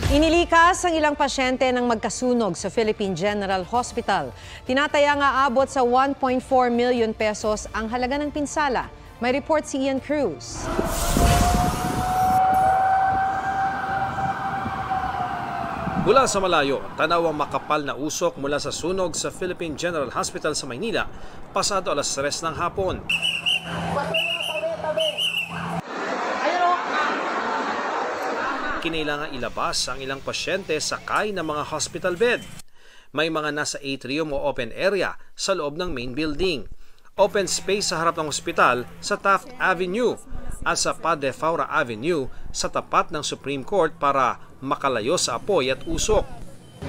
Inilikas ang ilang pasyente ng magkasunog sa Philippine General Hospital. Tinataya nga abot sa 1.4 million pesos ang halaga ng pinsala. May report si Ian Cruz. Mula sa malayo, tanaw ang makapal na usok mula sa sunog sa Philippine General Hospital sa Maynila pasado alas 3 ng hapon. Kinailangan ilabas ang ilang pasyente sakay ng mga hospital bed. May mga nasa atrium o open area sa loob ng main building. Open space sa harap ng ospital sa Taft Avenue at sa Padre Faura Avenue sa tapat ng Supreme Court para makalayo sa apoy at usok.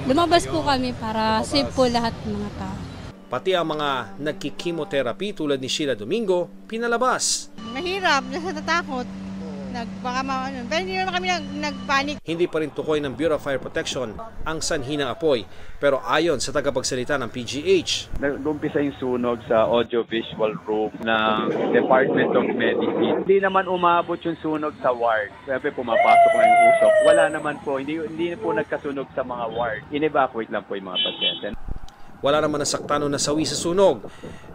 Lumabas po kami para safe po lahat ng mga tao. Pati ang mga nagkikimotherapy tulad ni Sheila Domingo, pinalabas. Mahirap, natatakot. Pero hindi naman kami nagpanik. Hindi pa rin tukoy ng Bureau of Fire Protection ang sanhi ng apoy. Pero ayon sa tagapagsalita ng PGH, nag-umpisa yung sunog sa audiovisual room ng Department of Medicine. Hindi naman umabot yung sunog sa ward. Siyempre pumapasok na yung usok. Wala naman po, hindi po nagkasunog sa mga ward. In-evacuate lang po yung mga pasyente. Wala naman nasaktan o nasawi sa sunog.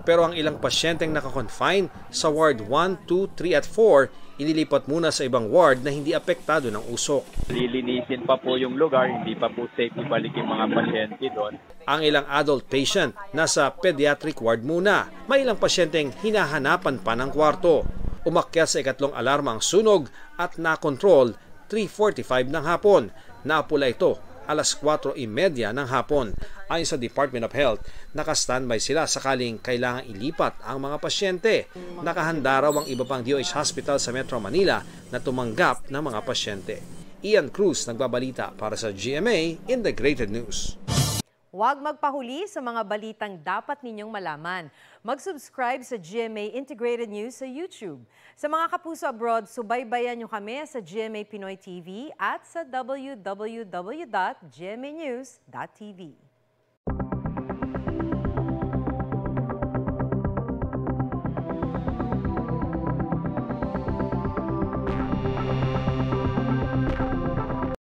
Pero ang ilang pasyenteng nakakonfine sa Ward 1, 2, 3 at 4, inilipat muna sa ibang ward na hindi apektado ng usok. Lilinisin pa po yung lugar, hindi pa po safe ibalik yung mga pasyente doon. Ang ilang adult patient nasa pediatric ward muna. May ilang pasyenteng hinahanapan pa ng kwarto. Umakyat sa ikatlong alarma ang sunog at nakontrol 3:45 ng hapon. Napula ito alas 4:30 ng hapon. Ayon sa Department of Health, naka-standby sila sakaling kailangang ilipat ang mga pasyente. Nakahanda raw ang iba pang DOH hospital sa Metro Manila na tumanggap ng mga pasyente. Ian Cruz nagbabalita para sa GMA Integrated News. Huwag magpahuli sa mga balitang dapat ninyong malaman. Mag-subscribe sa GMA Integrated News sa YouTube. Sa mga kapuso abroad, subaybayan nyo kami sa GMA Pinoy TV at sa www.gmanews.tv.